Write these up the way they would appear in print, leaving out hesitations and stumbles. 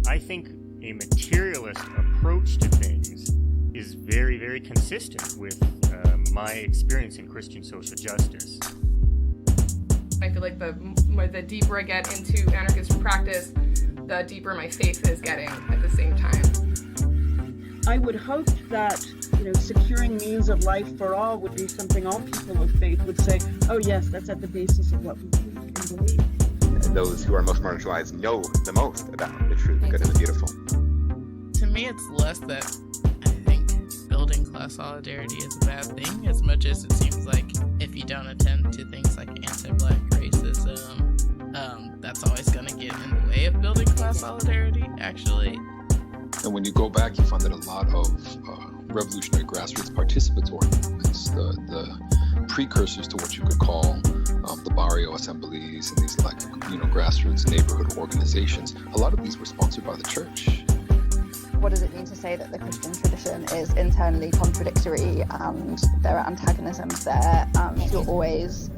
I think a materialist approach to things is very, very consistent with my experience in Christian social justice. I feel like the deeper I get into anarchist practice, the deeper my faith is getting at the same time. I would hope that, securing means of life for all would be something all people of faith would say, oh yes, that's at the basis of what we believe. Those who are most marginalized know the most about the true, the good, and the beautiful. To me, it's less that I think building class solidarity is a bad thing, as much as it seems like if you don't attend to things like anti-Black racism, that's always going to get in the way of building class solidarity, actually. And when you go back, you find that a lot of revolutionary grassroots participatory movements, the precursors to what you could call the barrio assemblies and these grassroots neighborhood organizations, a lot of these were sponsored by the church. What does it mean to say that the Christian tradition is internally contradictory and there are antagonisms there and you're always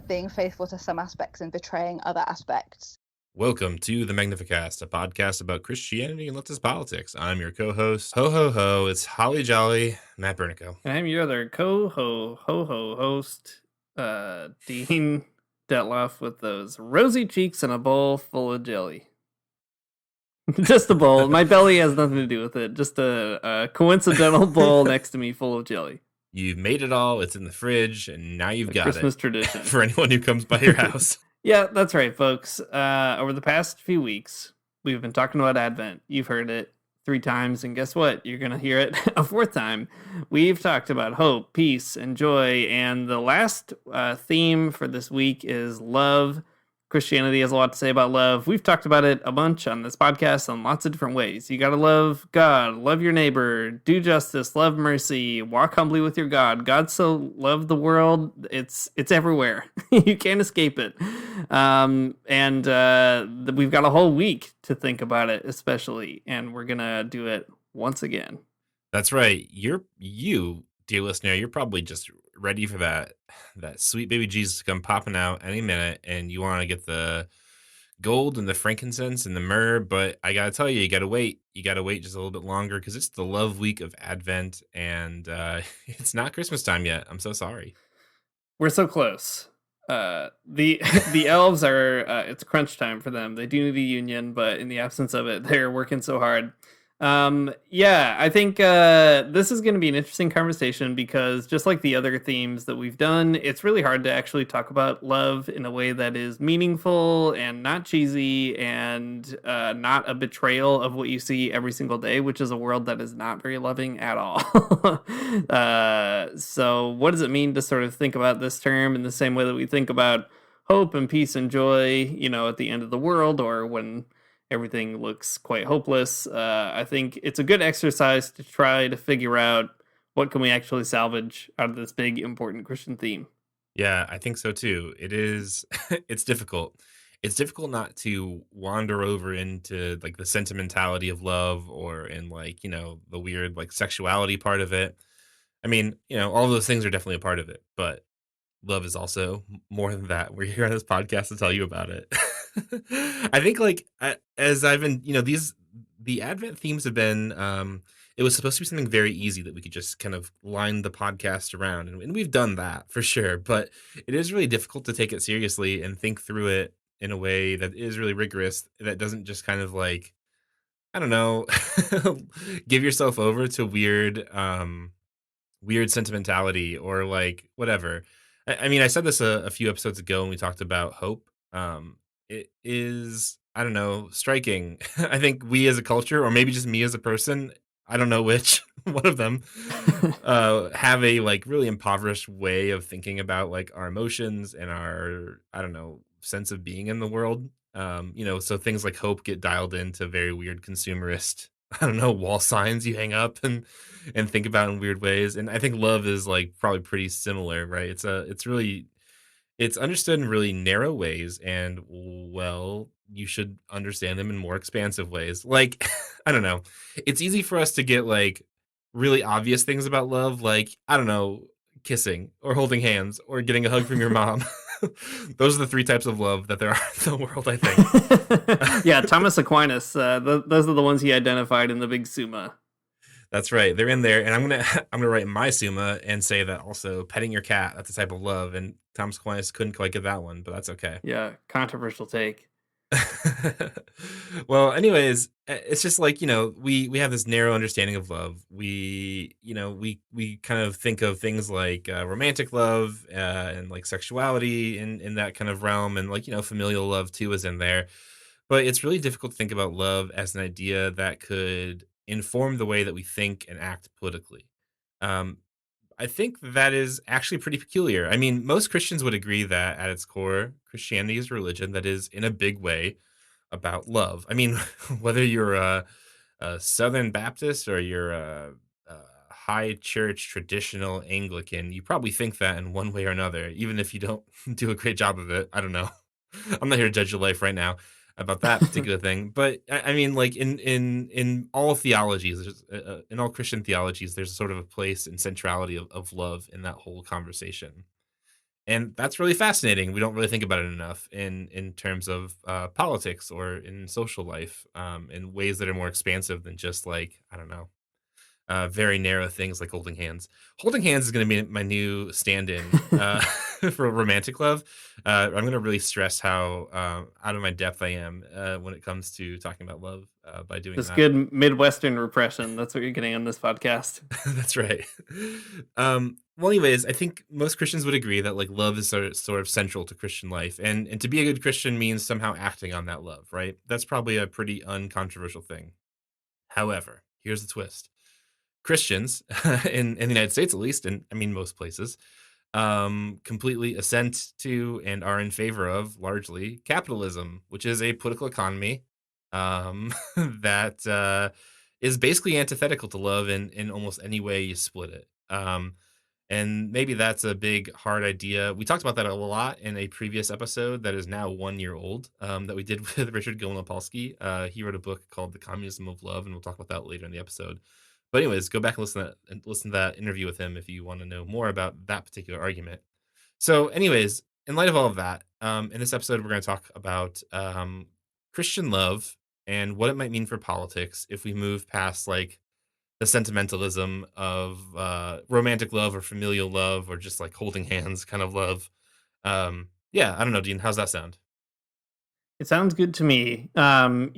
being faithful to some aspects and betraying other aspects? Welcome to the Magnificast, a podcast about Christianity and leftist politics. I'm your co-host, ho, it's Holly Jolly, Matt Bernico. And I'm your other host, Dean Detloff, with those rosy cheeks and a bowl full of jelly. Just a bowl. My belly has nothing to do with it. Just a coincidental bowl next to me full of jelly. You've made it all. It's in the fridge, and now you've got Christmas it. Tradition. For anyone who comes by your house. Yeah, that's right, folks. Over the past few weeks, we've been talking about Advent. You've heard it 3 times, and guess what? You're going to hear it a 4th time. We've talked about hope, peace, and joy, and the last theme for this week is love. Christianity has a lot to say about love. We've talked about it a bunch on this podcast in lots of different ways. You got to love God, love your neighbor, do justice, love mercy, walk humbly with your God. God so loved the world. It's everywhere. You can't escape it. We've got a whole week to think about it, especially, and we're going to do it once again. That's right. You, dear listener, you're probably just ready for that sweet baby Jesus to come popping out any minute, and you want to get the gold and the frankincense and the myrrh, but I gotta tell you gotta wait just a little bit longer because it's the love week of Advent, and it's not Christmas time yet. I'm so sorry. We're so close. The elves are it's crunch time for them. They do need a union, but in the absence of it, they're working so hard. I think this is going to be an interesting conversation because just like the other themes that we've done, it's really hard to actually talk about love in a way that is meaningful and not cheesy and not a betrayal of what you see every single day, which is a world that is not very loving at all. So what does it mean to sort of think about this term in the same way that we think about hope and peace and joy, at the end of the world or when everything looks quite hopeless? I think it's a good exercise to try to figure out what can we actually salvage out of this big, important Christian theme. Yeah, I think so too. It is, it's difficult. It's difficult not to wander over into like the sentimentality of love or in the weird sexuality part of it. I mean, all those things are definitely a part of it, but love is also more than that. We're here on this podcast to tell you about it. I think as I've been, the Advent themes have been, it was supposed to be something very easy that we could just kind of line the podcast around. And we've done that for sure, but it is really difficult to take it seriously and think through it in a way that is really rigorous. That doesn't just kind of I don't know, give yourself over to weird sentimentality or whatever. I mean, I said this a few episodes ago when we talked about hope. It is, I don't know, striking. I think we as a culture, or maybe just me as a person, I don't know which one of them, have a really impoverished way of thinking about our emotions and our, I don't know, sense of being in the world. So things like hope get dialed into very weird consumerist, I don't know, wall signs you hang up and think about in weird ways. And I think love is probably pretty similar, right? It's understood in really narrow ways, and you should understand them in more expansive ways. I don't know. It's easy for us to get really obvious things about love, I don't know, kissing or holding hands or getting a hug from your mom. Those are the three types of love that there are in the world, I think. Yeah, Thomas Aquinas. Those are the ones he identified in the big Summa. That's right. They're in there, and I'm gonna write my Summa and say that also petting your cat, that's a type of love, and Thomas Aquinas couldn't quite get that one, but that's okay. Yeah, controversial take. Well, anyways, it's just like, we have this narrow understanding of love. We kind of think of things like romantic love and like sexuality in that kind of realm, and like, familial love too is in there. But it's really difficult to think about love as an idea that could inform the way that we think and act politically. Um, I think that is actually pretty peculiar. I mean, most Christians would agree that at its core, Christianity is a religion that is in a big way about love. I mean, whether you're a Southern Baptist or you're a high church traditional Anglican, you probably think that in one way or another, even if you don't do a great job of it. I don't know. I'm not here to judge your life right now about that particular thing, but I mean, like in all theologies, in all Christian theologies, there's sort of a place and centrality of love in that whole conversation, and that's really fascinating. We don't really think about it enough in terms of politics or in social life, in ways that are more expansive than just like, I don't know, very narrow things like holding hands. Holding hands is going to be my new stand-in for romantic love. I'm going to really stress how out of my depth I am when it comes to talking about love by doing This that. good Midwestern repression. That's what you're getting on this podcast. That's right. Well, anyways, I think most Christians would agree that like love is sort of central to Christian life, and to be a good Christian means somehow acting on that love, right? That's probably a pretty uncontroversial thing. However, here's the twist. Christians in the United States, at least, and I mean most places, completely assent to and are in favor of largely capitalism, which is a political economy that is basically antithetical to love in almost any way you split it. And maybe that's a big, hard idea. We talked about that a lot in a previous episode that is now 1 year old that we did with Richard Gilman-Opolsky. He wrote a book called The Communism of Love, and we'll talk about that later in the episode. But anyways, go back and listen to that interview with him if you want to know more about that particular argument. So anyways, in light of all of that, in this episode, we're going to talk about Christian love and what it might mean for politics if we move past like the sentimentalism of romantic love or familial love or just like holding hands kind of love. Yeah, I don't know, Dean, how's that sound? It sounds good to me. Just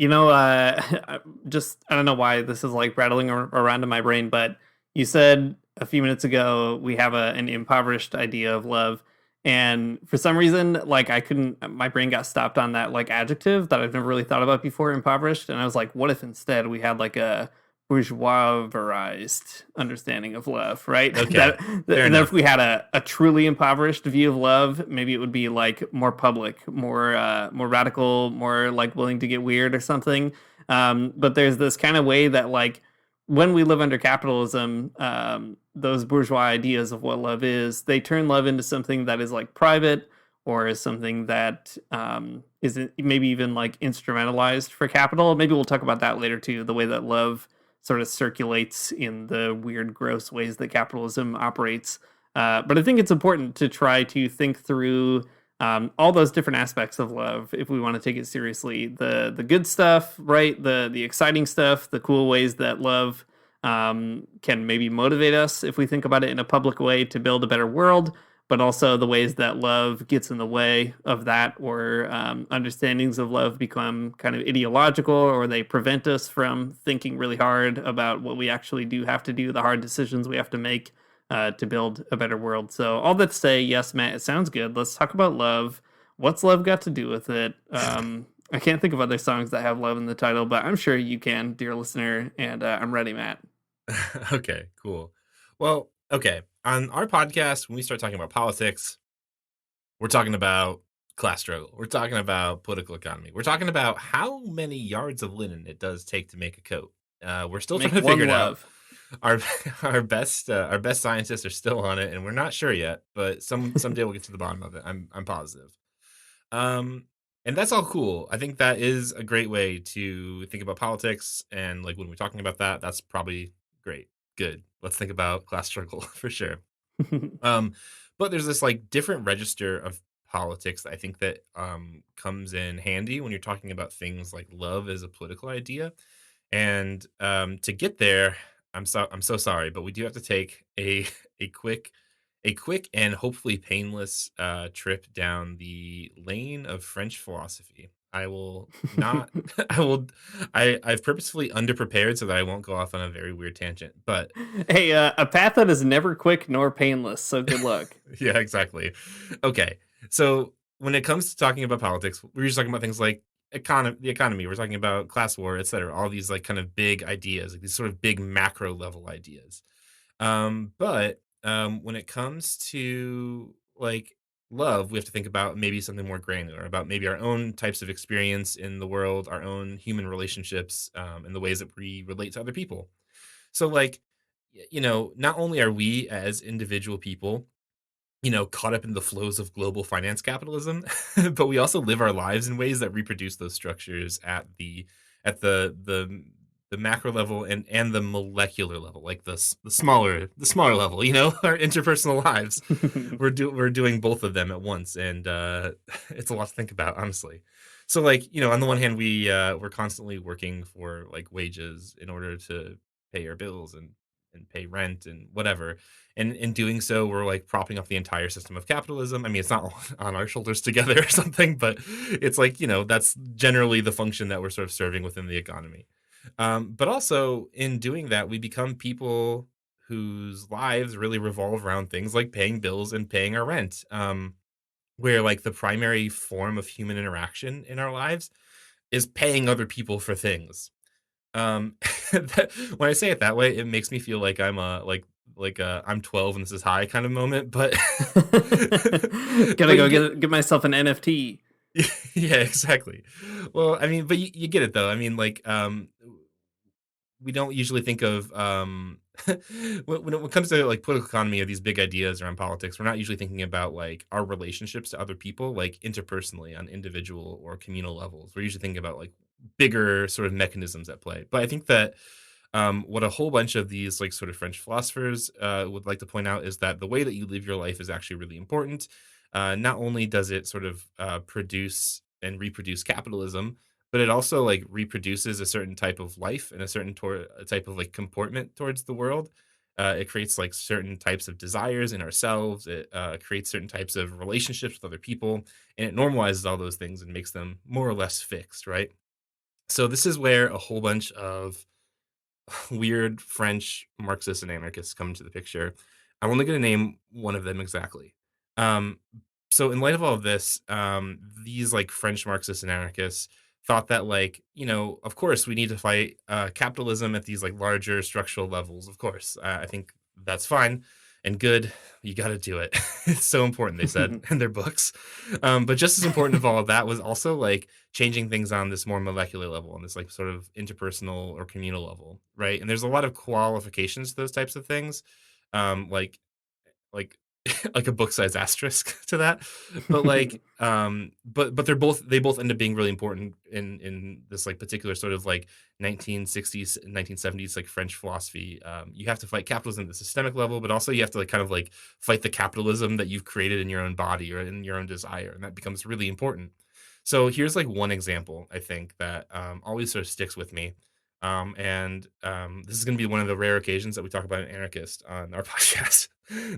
I don't know why this is like rattling around in my brain, but you said a few minutes ago we have an impoverished idea of love, and for some reason, like my brain got stopped on that like adjective that I've never really thought about before, impoverished, and I was like, what if instead we had like a bourgeoisized understanding of love, right? Okay, and if we had a truly impoverished view of love, maybe it would be like more public, more radical, more like willing to get weird or something. But there's this kind of way that like when we live under capitalism, those bourgeois ideas of what love is, they turn love into something that is like private or is something that is maybe even like instrumentalized for capital. Maybe we'll talk about that later too, the way that love sort of circulates in the weird, gross ways that capitalism operates. But I think it's important to try to think through all those different aspects of love if we want to take it seriously. The good stuff, right? The exciting stuff, the cool ways that love can maybe motivate us if we think about it in a public way to build a better world, but also the ways that love gets in the way of that, or understandings of love become kind of ideological, or they prevent us from thinking really hard about what we actually do have to do, the hard decisions we have to make to build a better world. So all that to say, yes, Matt, it sounds good. Let's talk about love. What's love got to do with it? I can't think of other songs that have love in the title, but I'm sure you can, dear listener, and I'm ready, Matt. Okay, cool. Well, okay. On our podcast, when we start talking about politics, we're talking about class struggle. We're talking about political economy. We're talking about how many yards of linen it does take to make a coat. We're still trying to figure it out. Our best scientists are still on it, and we're not sure yet. But someday we'll get to the bottom of it. I'm positive. And that's all cool. I think that is a great way to think about politics, and like when we're talking about that, that's probably great. Good. Let's think about class struggle for sure. But there's this like different register of politics that I think that comes in handy when you're talking about things like love as a political idea. And to get there, I'm so sorry, but we do have to take a a quick a quick and hopefully painless trip down the lane of French philosophy. I will not. I will. I've purposefully underprepared so that I won't go off on a very weird tangent. But Hey, a path that is never quick nor painless. So good luck. yeah, exactly. Okay, so when it comes to talking about politics, we're just talking about things like the economy. We're talking about class war, etc. All these like kind of big ideas, like these sort of big macro level ideas. But when it comes to like love, we have to think about maybe something more granular about maybe our own types of experience in the world, our own human relationships, and the ways that we relate to other people. So, like, not only are we as individual people, caught up in the flows of global finance capitalism, but we also live our lives in ways that reproduce those structures at the macro level and the molecular level, like the smaller level, our interpersonal lives. We're doing both of them at once, and it's a lot to think about, honestly. So, like, on the one hand, we're constantly working for like wages in order to pay our bills and pay rent and whatever. And in doing so, we're like propping up the entire system of capitalism. I mean, it's not all on our shoulders together or something, but it's like, that's generally the function that we're sort of serving within the economy. But also in doing that, we become people whose lives really revolve around things like paying bills and paying our rent. Where like the primary form of human interaction in our lives is paying other people for things. Um, when I say it that way, it makes me feel like I'm I'm 12 and this is high kind of moment, but Gotta but go you get get myself an NFT. yeah, exactly. Well, I mean, but you get it though. I mean, like, we don't usually think of when it comes to like political economy or these big ideas around politics, we're not usually thinking about like our relationships to other people, like interpersonally on individual or communal levels. We're usually thinking about like bigger sort of mechanisms at play. But I think that what a whole bunch of these like sort of French philosophers would like to point out is that the way that you live your life is actually really important. Not only does it sort of produce and reproduce capitalism, but it also like reproduces a certain type of life and a certain type of like comportment towards the world. It creates like certain types of desires in ourselves. It creates certain types of relationships with other people, and it normalizes all those things and makes them more or less fixed, right? So this is where a whole bunch of weird French Marxists and anarchists come into the picture. I'm only going to name one of them exactly. Um, so, in light of all of this, these like French Marxists and anarchists thought that, like, of course, we need to fight capitalism at these like larger structural levels. Of course, I think that's fine and good. You got to do it. It's so important, they said in their books. But just as important of all of that was also like changing things on this more molecular level, on this like sort of interpersonal or communal level, right? And there's a lot of qualifications to those types of things, like like a book size asterisk to that, but like but they both end up being really important in this like particular sort of like 1960s 1970s like French philosophy. You have to fight capitalism at the systemic level, but also you have to like kind of like fight the capitalism that you've created in your own body or in your own desire, and that becomes really important. So here's like one example I think that always sort of sticks with me. And this is going to be one of the rare occasions that we talk about an anarchist on our podcast.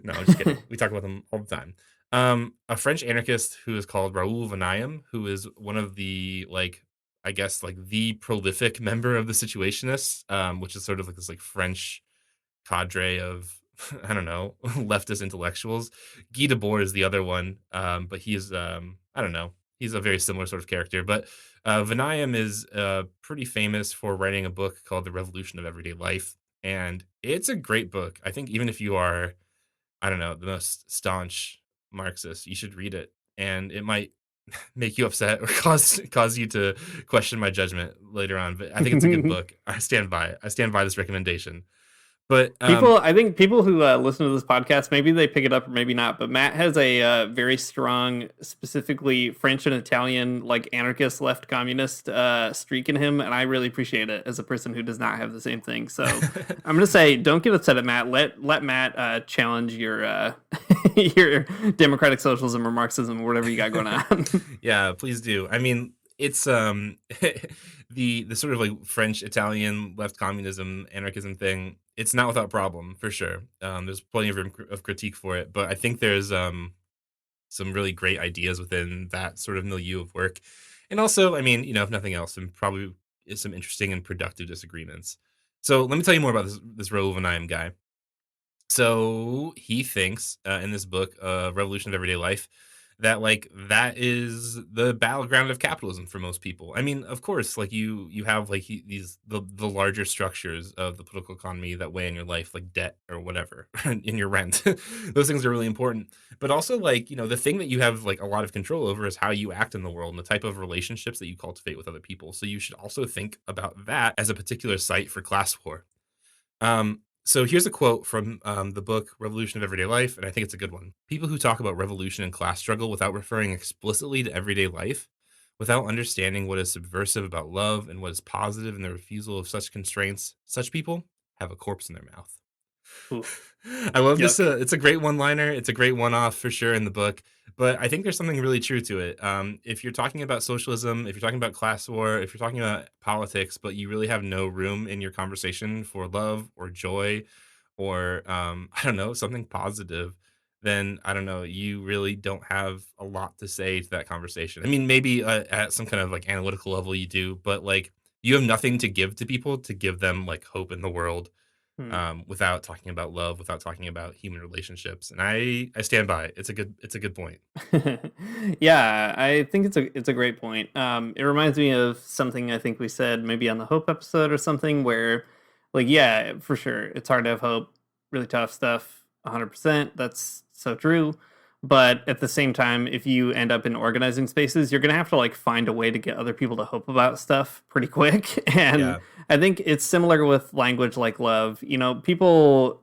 No, I'm just kidding. We talk about them all the time. A French anarchist who is called Raoul Vanayem, who is one of the like, I guess like the prolific member of the Situationists, which is sort of like this like French cadre of I don't know leftist intellectuals. Guy Debord is the other one, but he's I don't know. He's a very similar sort of character, but Vanayem is pretty famous for writing a book called The Revolution of Everyday Life, and it's a great book. I think even if you are, I don't know, the most staunch Marxist, you should read it, and it might make you upset or cause you to question my judgment later on. But I think it's a good book. I stand by it. I stand by this recommendation. But I think people who listen to this podcast, maybe they pick it up or maybe not, but Matt has a very strong, specifically French and Italian, like anarchist left communist streak in him, and I really appreciate it as a person who does not have the same thing. So I'm gonna say, don't get upset at Matt. Let Matt challenge your your democratic socialism or Marxism or whatever you got going on. Yeah, please do. I mean, it's the sort of like French Italian left communism anarchism thing. It's not without problem for sure. There's plenty of room of critique for it, but I think there's some really great ideas within that sort of milieu of work. And also, I mean, if nothing else, probably is some interesting and productive disagreements. So let me tell you more about this Raoul Vaneigem guy. So he thinks in this book, Revolution of Everyday Life, that like that is the battleground of capitalism for most people. I mean, of course, like you have like the larger structures of the political economy that weigh in your life, like debt or whatever, in your rent. Those things are really important. But also, like, the thing that you have like a lot of control over is how you act in the world and the type of relationships that you cultivate with other people. So you should also think about that as a particular site for class war. So here's a quote from the book Revolution of Everyday Life, and I think it's a good one. People who talk about revolution and class struggle without referring explicitly to everyday life, without understanding what is subversive about love and what is positive in the refusal of such constraints, such people have a corpse in their mouth. I love this. It's a great one-liner. It's a great one-off for sure in the book. But I think there's something really true to it. If you're talking about socialism, if you're talking about class war, if you're talking about politics, but you really have no room in your conversation for love or joy or, I don't know, something positive, then I don't know, you really don't have a lot to say to that conversation. I mean, maybe at some kind of like analytical level you do, but like you have nothing to give to people to give them like hope in the world. Without talking about love, without talking about human relationships, and I stand by it. It's a good point. Yeah, I think it's a great point. It reminds me of something I think we said maybe on the hope episode or something where, like, yeah, for sure, it's hard to have hope. Really tough stuff. 100%. That's so true. But at the same time, if you end up in organizing spaces, you're going to have to like find a way to get other people to hope about stuff pretty quick. And yeah. I think it's similar with language like love. People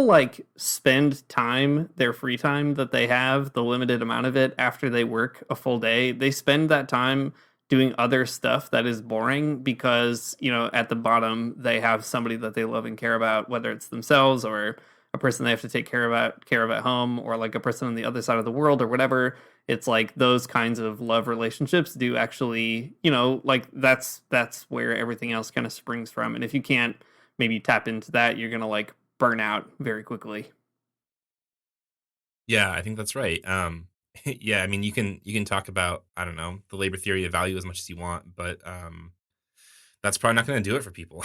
like spend time, their free time that they have, the limited amount of it after they work a full day. They spend that time doing other stuff that is boring because, at the bottom, they have somebody that they love and care about, whether it's themselves or a person they have to take care of at home, or like a person on the other side of the world or whatever. It's like those kinds of love relationships do actually, like that's where everything else kind of springs from. And if you can't maybe tap into that, you're going to like burn out very quickly. Yeah, I think that's right. Yeah, I mean, you can talk about, I don't know, the labor theory of value as much as you want, but that's probably not going to do it for people.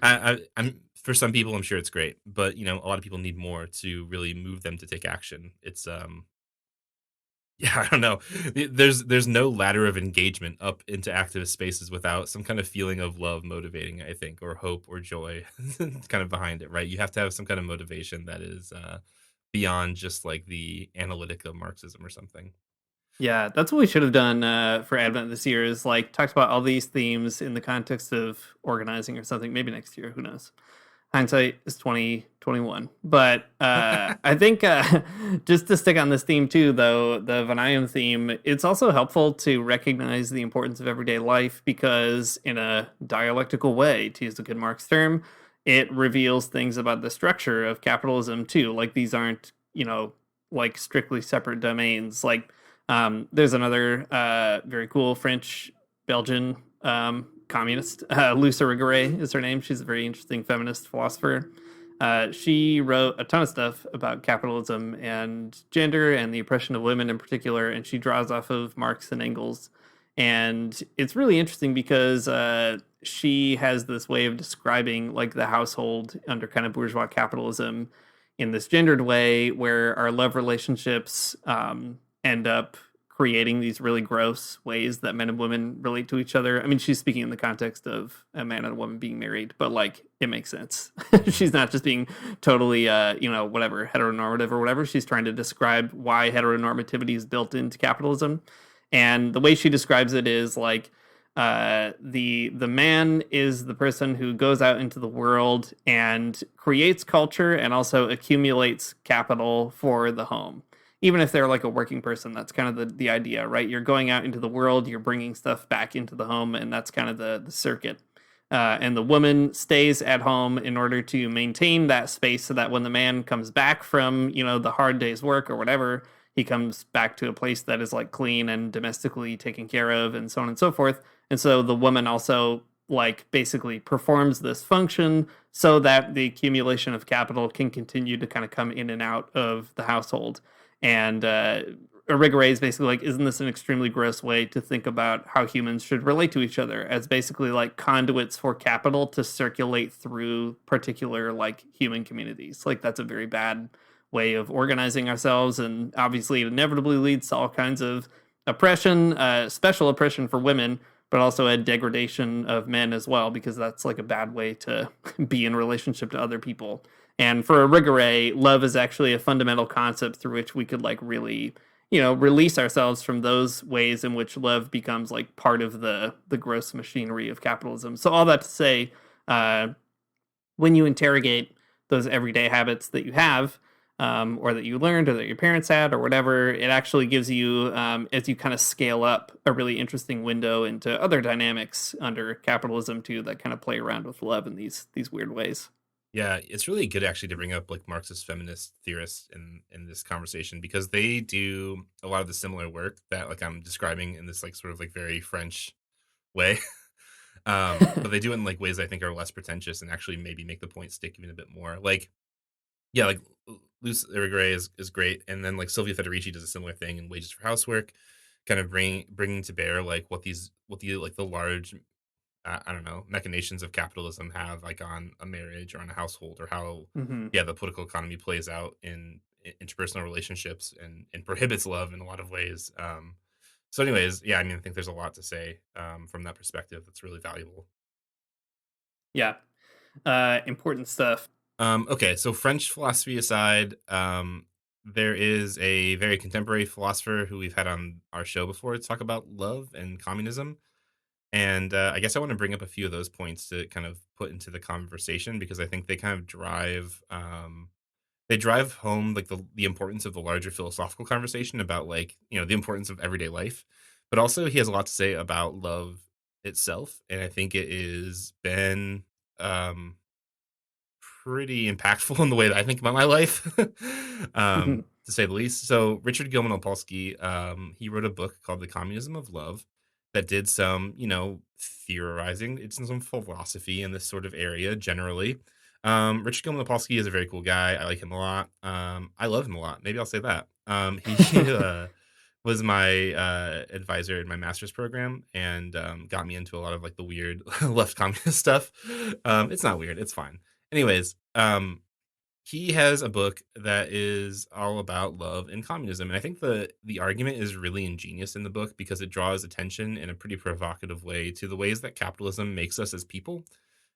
I'm for some people, I'm sure it's great, but a lot of people need more to really move them to take action. It's yeah, I don't know. There's no ladder of engagement up into activist spaces without some kind of feeling of love motivating, I think, or hope or joy kind of behind it, right? You have to have some kind of motivation that is beyond just like the analytic of Marxism or something. Yeah, that's what we should have done for Advent this year, is like talked about all these themes in the context of organizing or something. Maybe next year, who knows? Hindsight is 2021. But I think just to stick on this theme too, though, the Vaneigem theme, it's also helpful to recognize the importance of everyday life because in a dialectical way, to use a good Marx term, it reveals things about the structure of capitalism too. Like these aren't, like strictly separate domains. Like there's another very cool French Belgian communist, Luce Irigaray is her name. She's a very interesting feminist philosopher. She wrote a ton of stuff about capitalism and gender and the oppression of women in particular, and she draws off of Marx and Engels. And it's really interesting because she has this way of describing like the household under kind of bourgeois capitalism in this gendered way where our love relationships end up creating these really gross ways that men and women relate to each other. I mean, she's speaking in the context of a man and a woman being married, but like it makes sense. She's not just being totally, whatever, heteronormative or whatever. She's trying to describe why heteronormativity is built into capitalism. And the way she describes it is like, The man is the person who goes out into the world and creates culture and also accumulates capital for the home. Even if they're like a working person, that's kind of the idea, right? You're going out into the world, you're bringing stuff back into the home, and that's kind of the circuit. And the woman stays at home in order to maintain that space so that when the man comes back from, the hard day's work or whatever, he comes back to a place that is like clean and domestically taken care of and so on and so forth. And so the woman also like basically performs this function so that the accumulation of capital can continue to kind of come in and out of the household. And Irigare is basically like, isn't this an extremely gross way to think about how humans should relate to each other as basically like conduits for capital to circulate through particular like human communities? Like that's a very bad way of organizing ourselves, and obviously it inevitably leads to all kinds of oppression, special oppression for women, but also a degradation of men as well, because that's like a bad way to be in relationship to other people. And for Irigare, love is actually a fundamental concept through which we could like really, release ourselves from those ways in which love becomes like part of the gross machinery of capitalism. So all that to say, when you interrogate those everyday habits that you have, or that you learned or that your parents had or whatever, it actually gives you, as you kind of scale up, a really interesting window into other dynamics under capitalism too that kind of play around with love in these weird ways. Yeah, it's really good actually to bring up like Marxist feminist theorists in this conversation, because they do a lot of the similar work that like I'm describing in this like sort of like very French way. But they do it in like ways I think are less pretentious and actually maybe make the point stick even a bit more. Like, yeah, like Luce Irigaray is great, and then like Sylvia Federici does a similar thing in Wages for Housework, kind of bringing to bear like what the like the large I don't know, machinations of capitalism have like on a marriage or on a household, or how Hmm. yeah the political economy plays out in interpersonal relationships and prohibits love in a lot of ways. So anyways, yeah, I mean I think there's a lot to say from that perspective that's really valuable. Yeah, important stuff. Okay, so French philosophy aside, there is a very contemporary philosopher who we've had on our show before to talk about love and communism. And I guess I want to bring up a few of those points to kind of put into the conversation, because I think they kind of drive home like the importance of the larger philosophical conversation about like the importance of everyday life. But also he has a lot to say about love itself, and I think it is been um pretty impactful in the way that I think about my life, to say the least. So Richard Gilman Opolsky, he wrote a book called The Communism of Love that did some, theorizing. It's some philosophy in this sort of area generally. Richard Gilman Opolsky is a very cool guy. I like him a lot. I love him a lot. Maybe I'll say that. He was my advisor in my master's program, and got me into a lot of like the weird left communist stuff. It's not weird. It's fine. Anyways, he has a book that is all about love and communism, and I think the argument is really ingenious in the book because it draws attention in a pretty provocative way to the ways that capitalism makes us as people,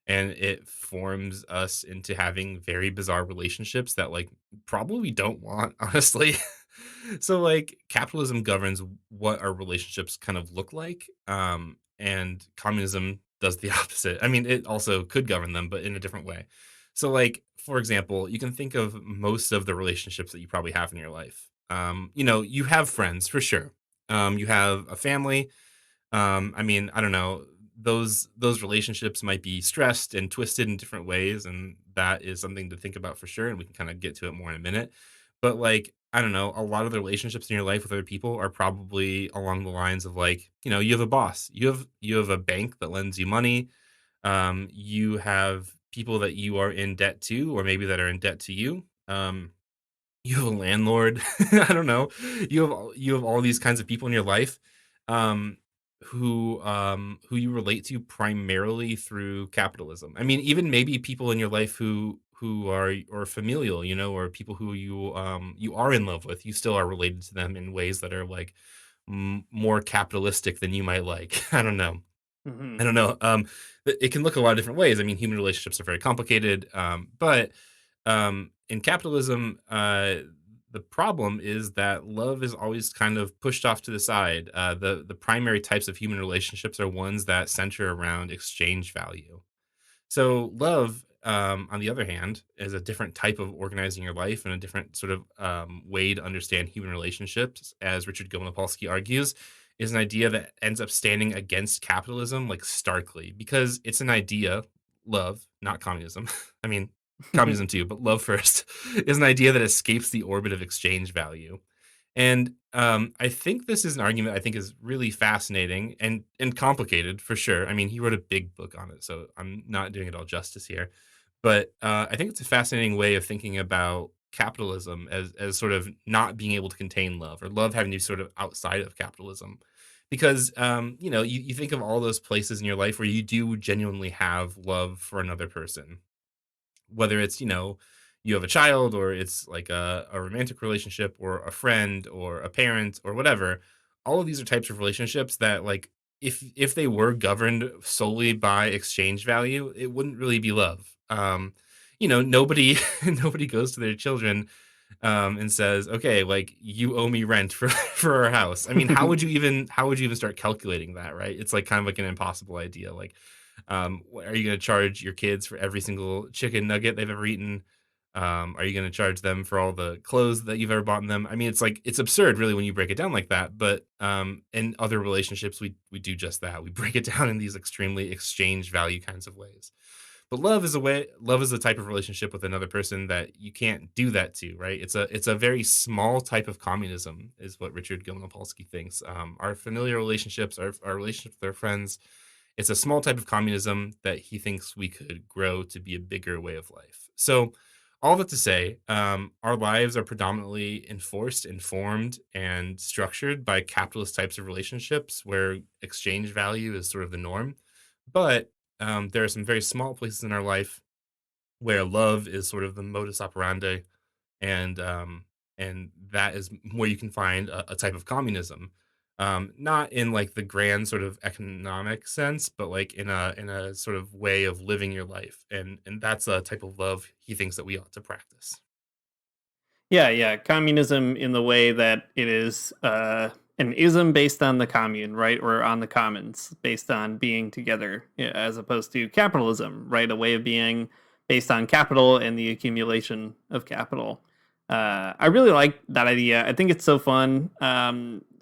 and it forms us into having very bizarre relationships that like probably we don't want, honestly. So like capitalism governs what our relationships kind of look like, and communism does the opposite. I mean, it also could govern them, but in a different way. So like for example, you can think of most of the relationships that you probably have in your life. You have friends for sure. You have a family. I mean, I don't know. Those relationships might be stressed and twisted in different ways, and that is something to think about for sure. And we can kind of get to it more in a minute. But like, I don't know, a lot of the relationships in your life with other people are probably along the lines of like, you have a boss, you have a bank that lends you money, you have people that you are in debt to, or maybe that are in debt to you. You have a landlord. I don't know. You have all these kinds of people in your life, um, who you relate to primarily through capitalism. I mean, even maybe people in your life who are or familial, or people who you are in love with. You still are related to them in ways that are like more capitalistic than you might like. I don't know. Hmm. I don't know. It can look a lot of different ways. I mean, human relationships are very complicated, but in capitalism, the problem is that love is always kind of pushed off to the side. The primary types of human relationships are ones that center around exchange value. So love, on the other hand, is a different type of organizing your life and a different sort of way to understand human relationships, as Richard Gilman-Opalsky argues, is an idea that ends up standing against capitalism like starkly because it's an idea, love, not communism. I mean, communism too, but love first is an idea that escapes the orbit of exchange value. And I think this is an argument I think is really fascinating and complicated for sure. I mean, he wrote a big book on it, so I'm not doing it all justice here. But I think it's a fascinating way of thinking about capitalism as sort of not being able to contain love or love having to be sort of outside of capitalism. Because you think of all those places in your life where you do genuinely have love for another person, whether it's you have a child or it's like a romantic relationship or a friend or a parent or whatever. All of these are types of relationships that, like, if they were governed solely by exchange value, it wouldn't really be love. Nobody nobody goes to their children and says, okay, like, you owe me rent for for our house. I mean, how would you even start calculating that, right? It's like kind of like an impossible idea. Like, are you going to charge your kids for every single chicken nugget they've ever eaten? Are you going to charge them for all the clothes that you've ever bought them? I mean, it's like, it's absurd really when you break it down like that. But in other relationships, we do just that. We break it down in these extremely exchange value kinds of ways. But love is a type of relationship with another person that you can't do that to, right? It's a very small type of communism, is what Richard Gilman-Opalsky thinks. Our familiar relationships, our relationships with our friends, it's a small type of communism that he thinks we could grow to be a bigger way of life. So, all that to say, our lives are predominantly enforced, informed, and structured by capitalist types of relationships where exchange value is sort of the norm. But there are some very small places in our life where love is sort of the modus operandi, and that is where you can find a type of communism, not in like the grand sort of economic sense, but like in a sort of way of living your life, and that's a type of love he thinks that we ought to practice. Yeah, yeah. Communism in the way that it is an ism based on the commune, right? Or on the commons, based on being together, yeah, as opposed to capitalism, right? A way of being based on capital and the accumulation of capital. I really like that idea. I think it's so fun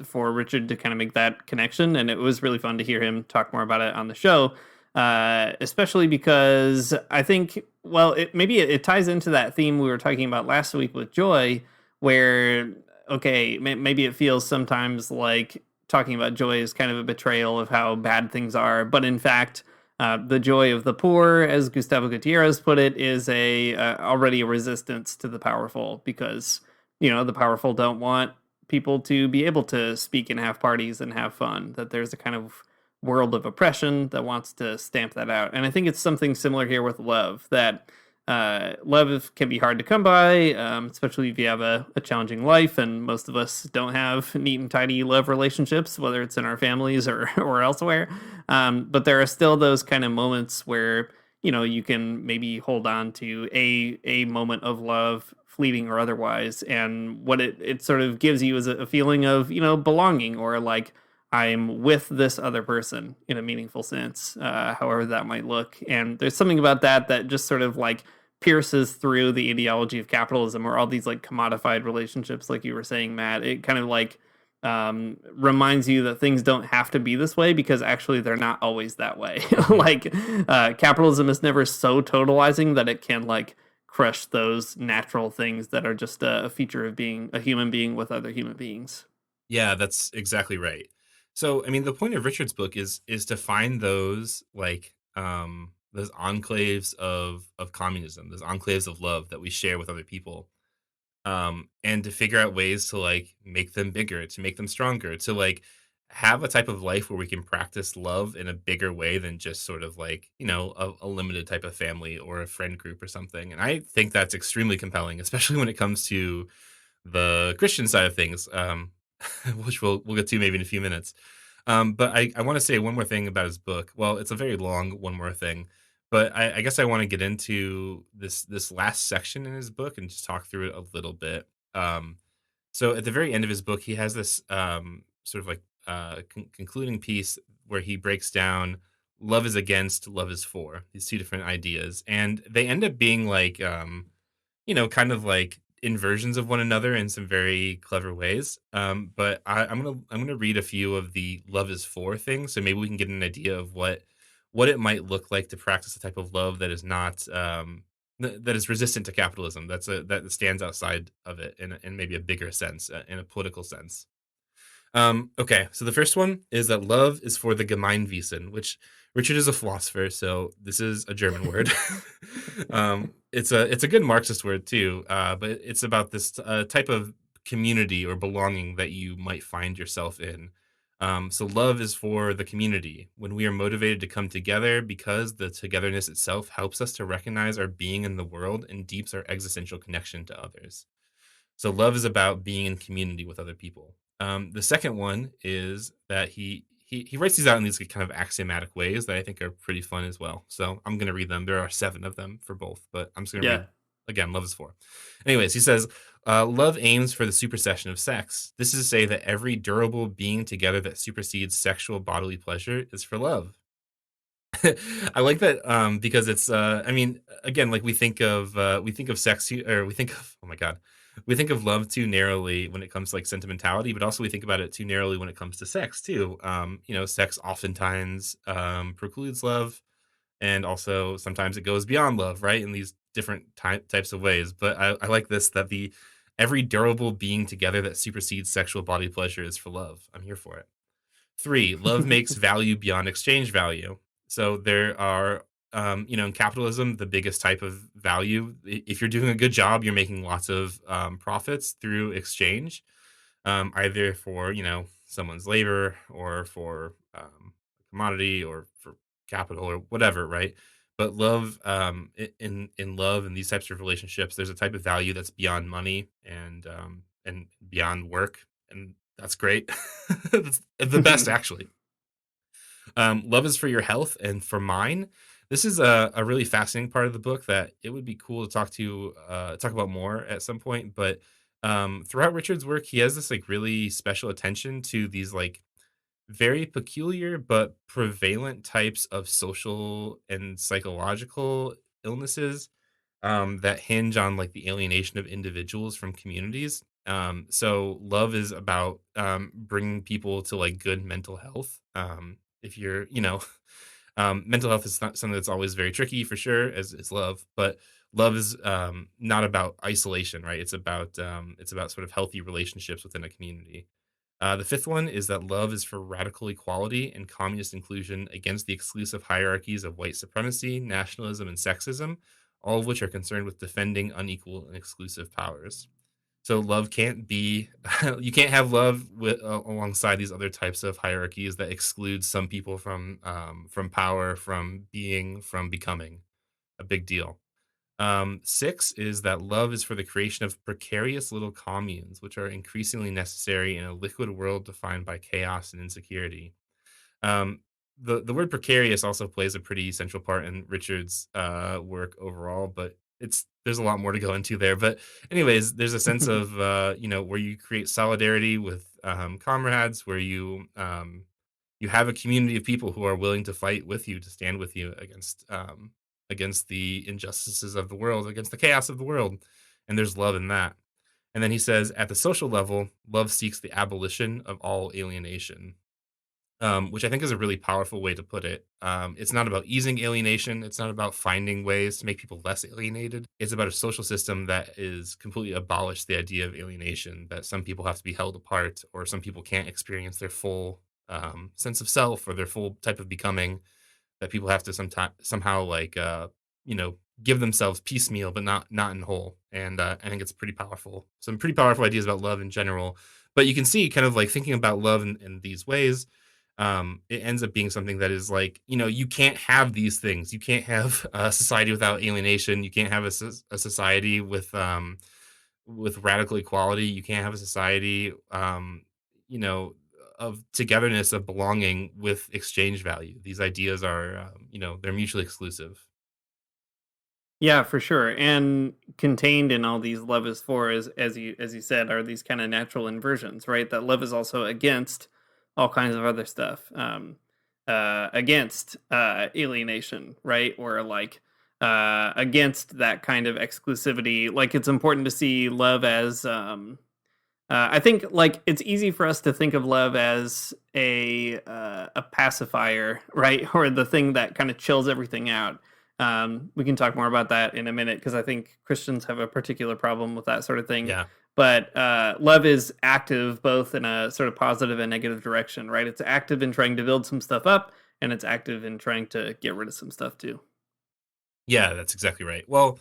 for Richard to kind of make that connection. And it was really fun to hear him talk more about it on the show. Especially because I think, well, maybe it ties into that theme we were talking about last week with joy, where, okay, maybe it feels sometimes like talking about joy is kind of a betrayal of how bad things are, but in fact, the joy of the poor, as Gustavo Gutierrez put it, is already a resistance to the powerful, because the powerful don't want people to be able to speak and have parties and have fun. That there's a kind of world of oppression that wants to stamp that out. And I think it's something similar here with love, that love can be hard to come by, especially if you have a challenging life, and most of us don't have neat and tidy love relationships, whether it's in our families or elsewhere. But there are still those kind of moments where, you can maybe hold on to a moment of love, fleeting or otherwise, and what it sort of gives you is a feeling of, belonging, or like, I'm with this other person in a meaningful sense, however that might look. And there's something about that just sort of like pierces through the ideology of capitalism, or all these like commodified relationships, like you were saying, Matt. It kind of like reminds you that things don't have to be this way, because actually they're not always that way. Like capitalism is never so totalizing that it can like crush those natural things that are just a feature of being a human being with other human beings. Yeah, that's exactly right. So, I mean, the point of Richard's book is to find those enclaves of communism, those enclaves of love that we share with other people, and to figure out ways to like make them bigger, to make them stronger, to like have a type of life where we can practice love in a bigger way than just sort of like a limited type of family or a friend group or something. And I think that's extremely compelling, especially when it comes to the Christian side of things, which we'll get to maybe in a few minutes. But I want to say one more thing about his book. Well, it's a very long one more thing, but I guess I want to get into this last section in his book and just talk through it a little bit. Um, so at the very end of his book, he has this sort of like concluding piece where he breaks down love is against, love is for, these two different ideas, and they end up being like kind of like inversions of one another in some very clever ways. But I'm gonna read a few of the love is for things, so maybe we can get an idea of what it might look like to practice a type of love that is not that is resistant to capitalism. That stands outside of it in maybe a bigger sense, in a political sense. Okay, so the first one is that love is for the Gemeinwesen, which Richard is a philosopher, so this is a German word. It's a good Marxist word too, but it's about this type of community or belonging that you might find yourself in. So love is for the community when we are motivated to come together because the togetherness itself helps us to recognize our being in the world and deeps our existential connection to others. So love is about being in community with other people. The second one is that he writes these out in these kind of axiomatic ways that I think are pretty fun as well. So I'm going to read them. There are 7 of them for both, but I'm just going to Yeah. read again. Love is for. Anyways, he says, love aims for the supersession of sex. This is to say that every durable being together that supersedes sexual bodily pleasure is for love. I like that because it's I mean again like we think of sex or we think of oh my god we think of love too narrowly when it comes to like sentimentality, but also we think about it too narrowly when it comes to sex too. Sex oftentimes precludes love, and also sometimes it goes beyond love, right? In these different types of ways. But I like this that the every durable being together that supersedes sexual body pleasure is for love. I'm here for it. 3, love makes value beyond exchange value. So there are, in capitalism, the biggest type of value, if you're doing a good job, you're making lots of profits through exchange, either for, someone's labor or for commodity or for capital or whatever, right? But love, in love and these types of relationships, there's a type of value that's beyond money and beyond work, and that's great. That's the best, actually. Love is for your health and for mine. This is a really fascinating part of the book that it would be cool to talk about more at some point. But throughout Richard's work, he has this like really special attention to these like very peculiar but prevalent types of social and psychological illnesses that hinge on like the alienation of individuals from communities. So love is about bringing people to like good mental health. If you're, mental health is not something that's always very tricky for sure, as is love, but love is not about isolation, right? It's about sort of healthy relationships within a community. The fifth one is that love is for radical equality and communist inclusion against the exclusive hierarchies of white supremacy, nationalism, and sexism, all of which are concerned with defending unequal and exclusive powers. So love can't be, you can't have love alongside these other types of hierarchies that exclude some people from power, from being, from becoming. A big deal. 6 is that love is for the creation of precarious little communes, which are increasingly necessary in a liquid world defined by chaos and insecurity. Um, the word precarious also plays a pretty central part in Richard's work overall, but there's a lot more to go into there. But anyways, there's a sense of where you create solidarity with comrades, where you have a community of people who are willing to fight with you, to stand with you against the injustices of the world, against the chaos of the world, and there's love in that. And then he says, at the social level, love seeks the abolition of all alienation, which I think is a really powerful way to put it. It's not about easing alienation. It's not about finding ways to make people less alienated. It's about a social system that is completely abolished the idea of alienation, that some people have to be held apart or some people can't experience their full sense of self or their full type of becoming, that people have to somehow like give themselves piecemeal but not in whole. And I think it's pretty powerful, some pretty powerful ideas about love in general. But you can see kind of like thinking about love in these ways, it ends up being something that is like, you can't have these things. You can't have a society without alienation. You can't have a society with radical equality. You can't have a society you know of togetherness, of belonging with exchange value. These ideas are they're mutually exclusive. Yeah, for sure. And contained in all these love is for, as you said, are these kind of natural inversions, right? That love is also against all kinds of other stuff. Against alienation, right? Or like against that kind of exclusivity. Like it's important to see love as I think like it's easy for us to think of love as a pacifier, right? Or the thing that kind of chills everything out. We can talk more about that in a minute because I think Christians have a particular problem with that sort of thing. Yeah. But love is active both in a sort of positive and negative direction, right? It's active in trying to build some stuff up, and it's active in trying to get rid of some stuff too. Yeah, that's exactly right. Well,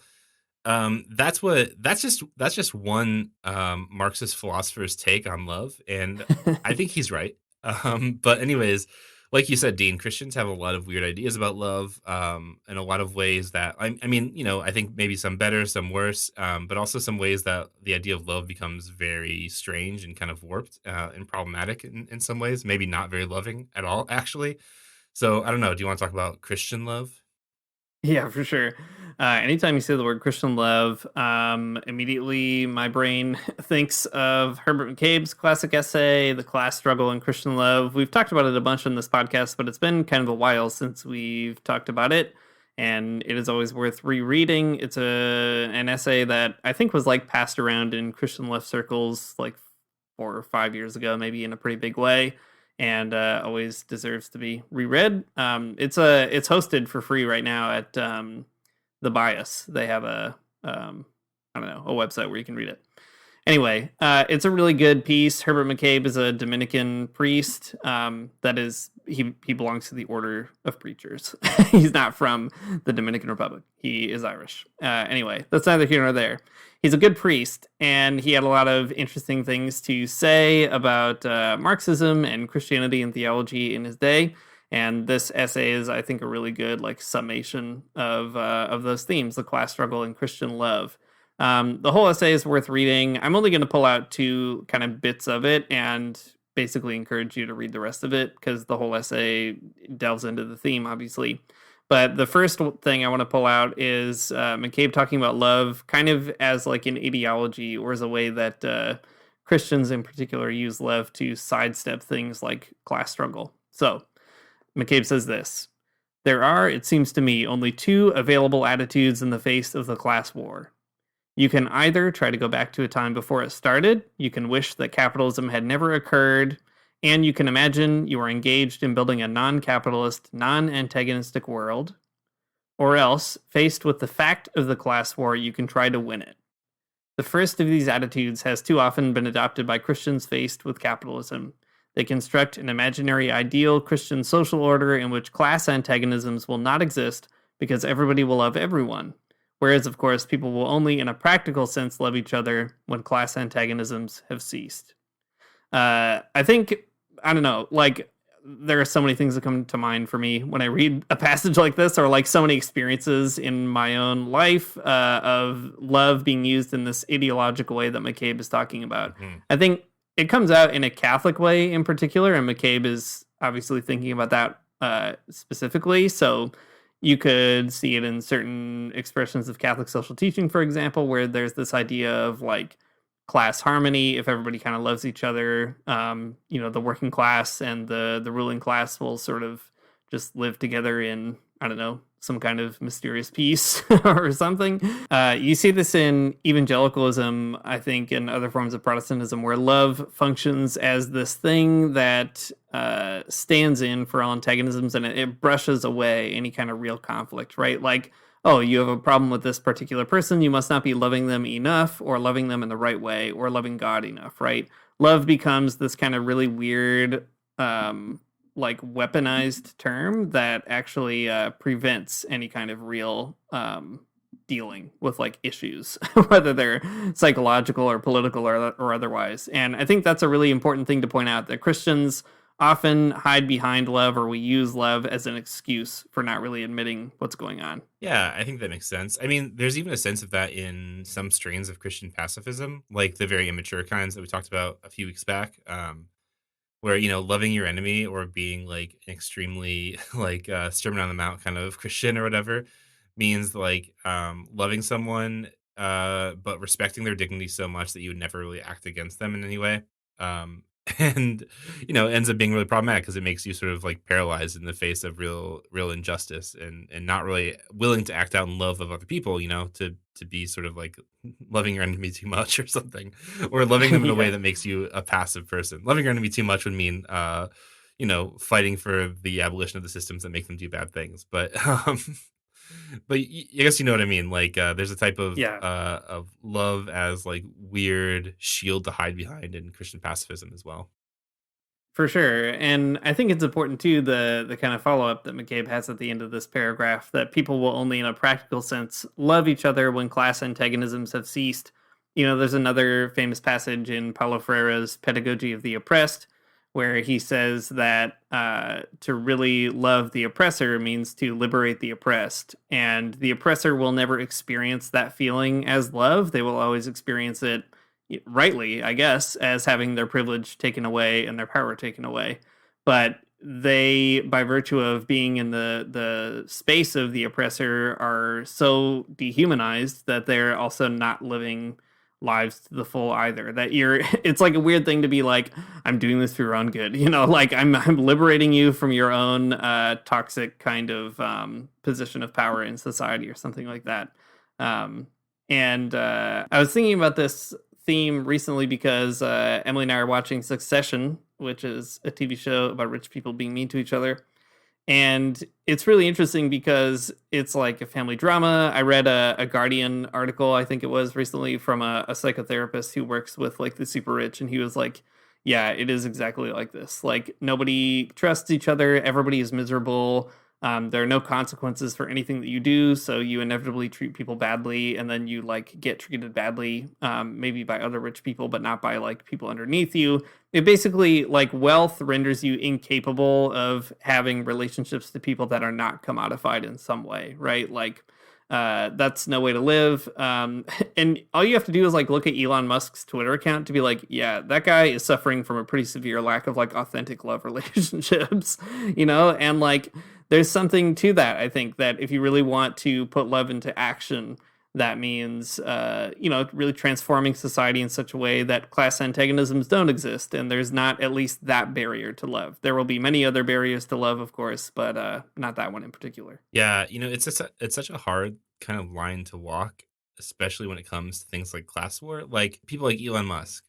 that's just one Marxist philosopher's take on love, and I think he's right. But anyways, like you said, Dean, Christians have a lot of weird ideas about love, in a lot of ways that I mean, I think maybe some better, some worse, but also some ways that the idea of love becomes very strange and kind of warped and problematic in some ways, maybe not very loving at all, actually. So I don't know. Do you want to talk about Christian love? Yeah, for sure. Anytime you say the word Christian love, immediately my brain thinks of Herbert McCabe's classic essay, The Class Struggle in Christian Love. We've talked about it a bunch in this podcast, but it's been kind of a while since we've talked about it, and it is always worth rereading. It's an essay that I think was like passed around in Christian left circles like 4 or 5 years ago, maybe in a pretty big way, and always deserves to be reread. It's hosted for free right now at the Bias. They have I don't know, a website where you can read it. Anyway, it's a really good piece. Herbert McCabe is a Dominican priest. That is, he belongs to the Order of Preachers. He's not from the Dominican Republic. He is Irish. Anyway, that's neither here nor there. He's a good priest, and he had a lot of interesting things to say about Marxism and Christianity and theology in his day. And this essay is, I think, a really good like summation of those themes: the class struggle and Christian love. The whole essay is worth reading. I'm only going to pull out two kind of bits of it and basically encourage you to read the rest of it because the whole essay delves into the theme, obviously. But the first thing I want to pull out is McCabe talking about love kind of as like an ideology or as a way that Christians in particular use love to sidestep things like class struggle. So McCabe says this: there are, it seems to me, only two available attitudes in the face of the class war. You can either try to go back to a time before it started, you can wish that capitalism had never occurred, and you can imagine you are engaged in building a non-capitalist, non-antagonistic world, or else, faced with the fact of the class war, you can try to win it. The first of these attitudes has too often been adopted by Christians faced with capitalism. They construct an imaginary ideal Christian social order in which class antagonisms will not exist because everybody will love everyone. Whereas, of course, people will only in a practical sense love each other when class antagonisms have ceased. I think, I don't know, like, there are so many things that come to mind for me when I read a passage like this, or like so many experiences in my own life of love being used in this ideological way that McCabe is talking about. Mhm. I think it comes out in a Catholic way in particular, and McCabe is obviously thinking about that specifically. So you could see it in certain expressions of Catholic social teaching, for example, where there's this idea of like class harmony. If everybody kind of loves each other, the working class and the ruling class will sort of just live together in, I don't know, some kind of mysterious peace or something. You see this in evangelicalism, I think, and other forms of Protestantism, where love functions as this thing that stands in for all antagonisms, and it brushes away any kind of real conflict, right? Like, oh, you have a problem with this particular person, you must not be loving them enough, or loving them in the right way, or loving God enough, right? Love becomes this kind of really weird like weaponized term that actually prevents any kind of real dealing with like issues, whether they're psychological or political or otherwise. And I think that's a really important thing to point out, that Christians often hide behind love, or we use love as an excuse for not really admitting what's going on. Yeah, I think that makes sense. I mean, there's even a sense of that in some strains of Christian pacifism, like the very immature kinds that we talked about a few weeks back, where loving your enemy or being like an extremely like Sermon on the Mount kind of Christian or whatever means like loving someone but respecting their dignity so much that you would never really act against them in any way. Um and ends up being really problematic because it makes you sort of like paralyzed in the face of real injustice, and not really willing to act out in love of other people, to be sort of like loving your enemy too much or something, or loving them in a way Yeah. that makes you a passive person. Loving your enemy too much would mean fighting for the abolition of the systems that make them do bad things. But I guess you know what I mean. Like, there's a type Yeah. of love as like weird shield to hide behind in Christian pacifism as well. For sure. And I think it's important too, the kind of follow up that McCabe has at the end of this paragraph, that people will only in a practical sense love each other when class antagonisms have ceased. There's another famous passage in Paulo Freire's Pedagogy of the Oppressed, where he says that to really love the oppressor means to liberate the oppressed. And the oppressor will never experience that feeling as love. They will always experience it, rightly, I guess, as having their privilege taken away and their power taken away. But they, by virtue of being in the space of the oppressor, are so dehumanized that they're also not living lives to the full either. That it's like a weird thing to be like, I'm doing this for your own good, like I'm liberating you from your own toxic kind of position of power in society or something like that. And I was thinking about this theme recently because Emily and I are watching Succession, which is a TV show about rich people being mean to each other. And it's really interesting because it's like a family drama. I read a Guardian article, I think it was recently, from a psychotherapist who works with like the super rich. And he was like, yeah, it is exactly like this. Like, nobody trusts each other. Everybody is miserable. There are no consequences for anything that you do, so you inevitably treat people badly, and then you like get treated badly, maybe by other rich people, but not by like people underneath you. It basically, like, wealth renders you incapable of having relationships to people that are not commodified in some way, right? Like, that's no way to live. And all you have to do is like look at Elon Musk's Twitter account to be like, yeah, that guy is suffering from a pretty severe lack of like authentic love relationships, and like there's something to that. I think that if you really want to put love into action, that means, really transforming society in such a way that class antagonisms don't exist. And there's not at least that barrier to love. There will be many other barriers to love, of course, but not that one in particular. Yeah, it's such a hard kind of line to walk, especially when it comes to things like class war. Like people like Elon Musk.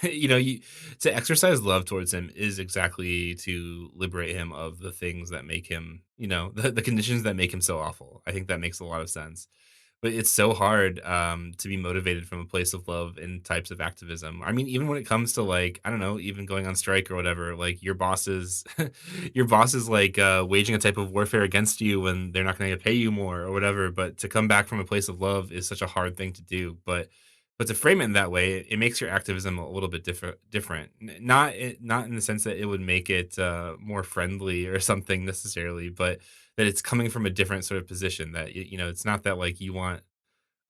You to exercise love towards him is exactly to liberate him of the things that make him, the conditions that make him so awful. I think that makes a lot of sense. But it's so hard to be motivated from a place of love in types of activism. I mean, even when it comes to like, I don't know, even going on strike or whatever, like your boss is your boss is like waging a type of warfare against you when they're not going to pay you more or whatever. But to come back from a place of love is such a hard thing to do. But to frame it in that way, it makes your activism a little bit different. Not in the sense that it would make it more friendly or something necessarily, but that it's coming from a different sort of position. That it's not that like you want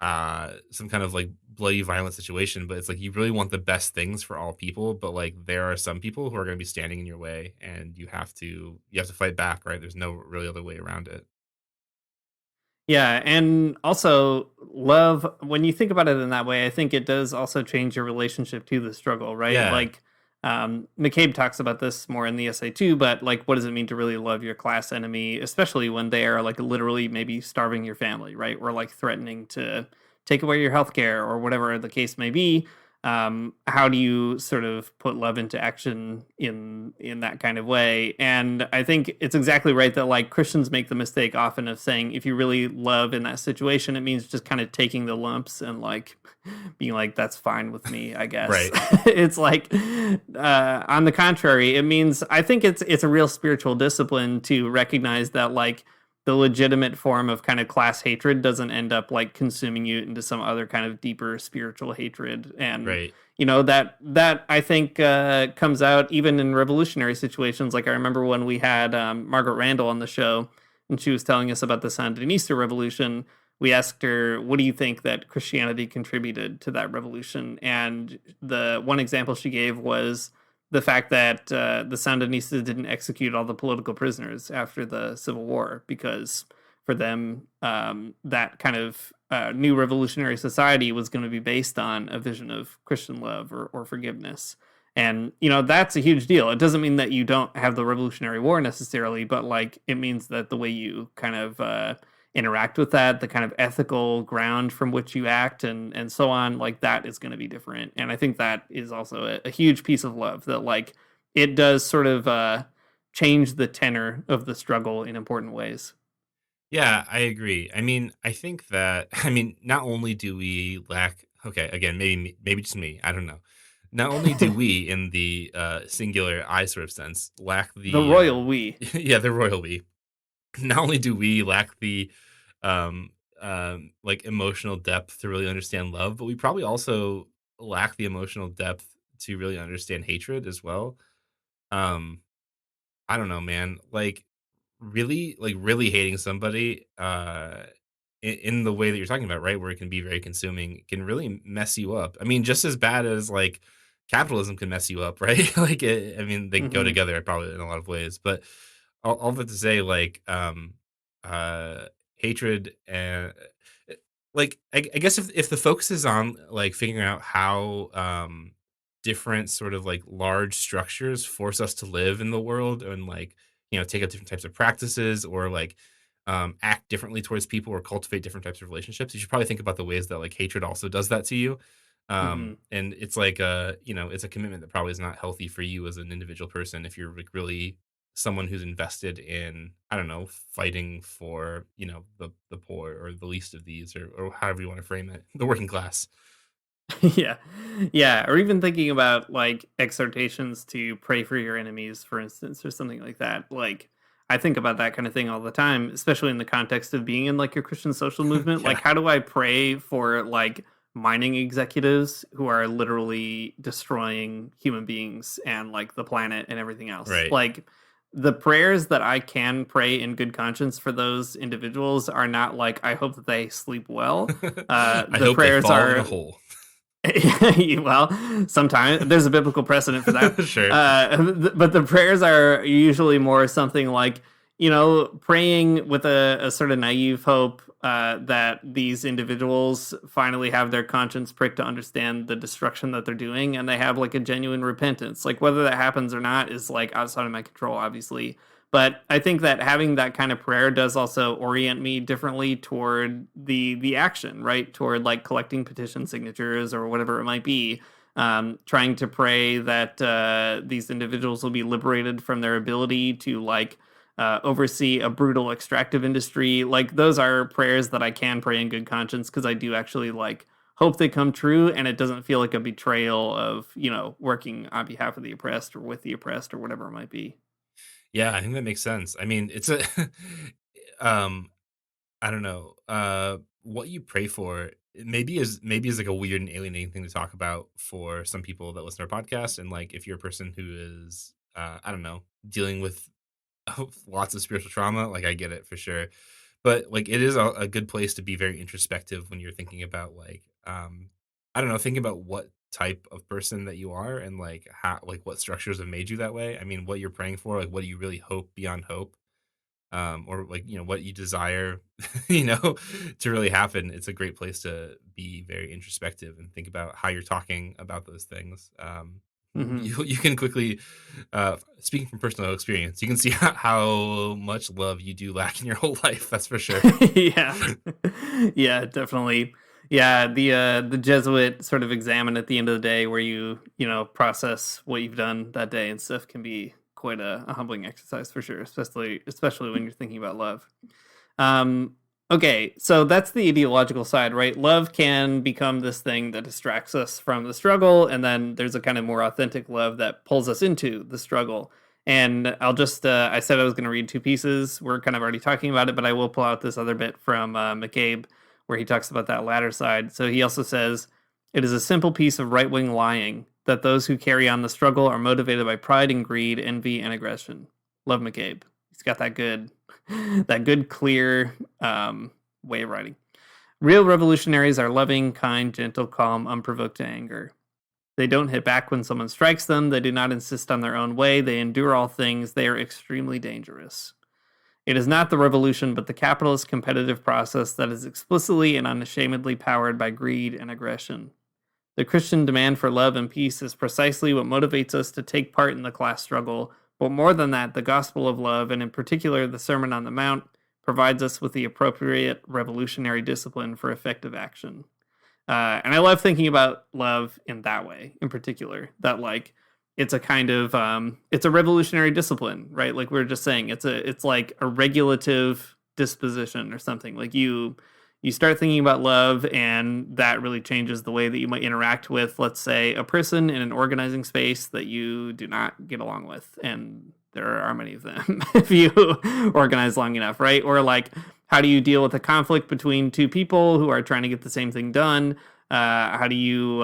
some kind of like bloody violent situation, but it's like you really want the best things for all people. But like there are some people who are going to be standing in your way, and you have to fight back, right? There's no really other way around it. Yeah, and also love, when you think about it in that way, I think it does also change your relationship to the struggle, right? Yeah. Like, McCabe talks about this more in the essay too, but like, what does it mean to really love your class enemy, especially when they are like literally maybe starving your family, right? Or like threatening to take away your healthcare or whatever the case may be. How do you sort of put love into action in that kind of way? And I think it's exactly right that like Christians make the mistake often of saying if you really love in that situation, it means just kind of taking the lumps and like being like, that's fine with me, I guess. Right. It's like on the contrary, it means, I think it's a real spiritual discipline to recognize that like the legitimate form of kind of class hatred doesn't end up like consuming you into some other kind of deeper spiritual hatred. And, Right. that I think comes out even in revolutionary situations. Like I remember when we had Margaret Randall on the show and she was telling us about the Sandinista revolution. We asked her, what do you think that Christianity contributed to that revolution? And the one example she gave was the fact that the Sandinistas didn't execute all the political prisoners after the Civil War because for them, that kind of new revolutionary society was going to be based on a vision of Christian love or forgiveness. And, that's a huge deal. It doesn't mean that you don't have the Revolutionary War necessarily, but like it means that the way you kind of interact with that, the kind of ethical ground from which you act and so on, like that is going to be different. And I think that is also a huge piece of love, that like it does sort of change the tenor of the struggle in important ways. Yeah, I agree. I mean, I think that not only do we lack, okay, again, maybe just me, I don't know. Not only do we, in the singular I sort of sense, lack The the royal we. yeah, the royal we. Not only do we lack the like emotional depth to really understand love, but we probably also lack the emotional depth to really understand hatred as well. Um, I don't know, man. Really hating somebody in the way that you're talking about, right? Where it can be very consuming, can really mess you up. I mean, just as bad as like capitalism can mess you up, right? They go Mhm. together probably in a lot of ways, but all that to say, like, uh, hatred and I guess if the focus is on like figuring out how different sort of like large structures force us to live in the world and like take up different types of practices or like act differently towards people or cultivate different types of relationships, you should probably think about the ways that like hatred also does that to you. Mhm. And it's like it's a commitment that probably is not healthy for you as an individual person if you're like really someone who's invested in, I don't know, fighting for, the poor or the least of these or however you want to frame it, the working class. Yeah. Yeah. Or even thinking about like exhortations to pray for your enemies, for instance, or something like that. Like, I think about that kind of thing all the time, especially in the context of being in like a Christian social movement. Yeah. Like, how do I pray for like mining executives who are literally destroying human beings and like the planet and everything else? Right. Like, the prayers that I can pray in good conscience for those individuals are not like, I hope that they sleep well. I The hope they prayers fall in a are hole. well, sometimes there's a biblical precedent for that. Sure. But the prayers are usually more something like, praying with a sort of naive hope that these individuals finally have their conscience pricked to understand the destruction that they're doing, and they have like a genuine repentance. Like whether that happens or not is like outside of my control, obviously. But I think that having that kind of prayer does also orient me differently toward the action, right? Toward like collecting petition signatures or whatever it might be, trying to pray that these individuals will be liberated from their ability to like oversee a brutal extractive industry. Like those are prayers that I can pray in good conscience because I do actually like hope they come true, and it doesn't feel like a betrayal of working on behalf of the oppressed or with the oppressed or whatever it might be. Yeah, I think that makes sense. I mean, it's a um I don't know. What you pray for maybe is like a weird and alienating thing to talk about for some people that listen to our podcast. And like, if you're a person who is, I don't know, dealing with lots of spiritual trauma, like I get it for sure. But like, it is a good place to be very introspective when you're thinking about like, I don't know, thinking about what type of person that you are and like how, like what structures have made you that way. I mean, what you're praying for, like what do you really hope beyond hope? Or like what you desire to really happen. It's a great place to be very introspective and think about how you're talking about those things. Hmm. You can quickly speaking from personal experience, you can see how much love you do lack in your whole life, that's for sure. Yeah. Yeah, definitely. Yeah, the Jesuit sort of examine at the end of the day where you process what you've done that day and stuff can be quite a humbling exercise for sure, especially when you're thinking about love. Um okay, so that's the ideological side, right? Love can become this thing that distracts us from the struggle, and then there's a kind of more authentic love that pulls us into the struggle. And I'll just, I said I was going to read two pieces. We're kind of already talking about it, but I will pull out this other bit from McCabe where he talks about that latter side. So he also says, it is a simple piece of right wing lying that those who carry on the struggle are motivated by pride and greed, envy and aggression. Love McCabe. He's got that good, that good, clear way of writing. Real revolutionaries are loving, kind, gentle, calm, unprovoked to anger. They don't hit back when someone strikes them. They do not insist on their own way. They endure all things. They are extremely dangerous. It is not the revolution, but the capitalist competitive process that is explicitly and unashamedly powered by greed and aggression. The Christian demand for love and peace is precisely what motivates us to take part in the class struggle, but more than that, the gospel of love, and in particular the Sermon on the Mount, provides us with the appropriate revolutionary discipline for effective action. And I love thinking about love in that way, in particular, that like it's a kind of it's a revolutionary discipline, right? Like we were just saying, it's like a regulative disposition or something. Like you start thinking about love, and that really changes the way that you might interact with, let's say, a person in an organizing space that you do not get along with, and there are many of them if you organize long enough, right? Or like, how do you deal with a conflict between two people who are trying to get the same thing done? How do you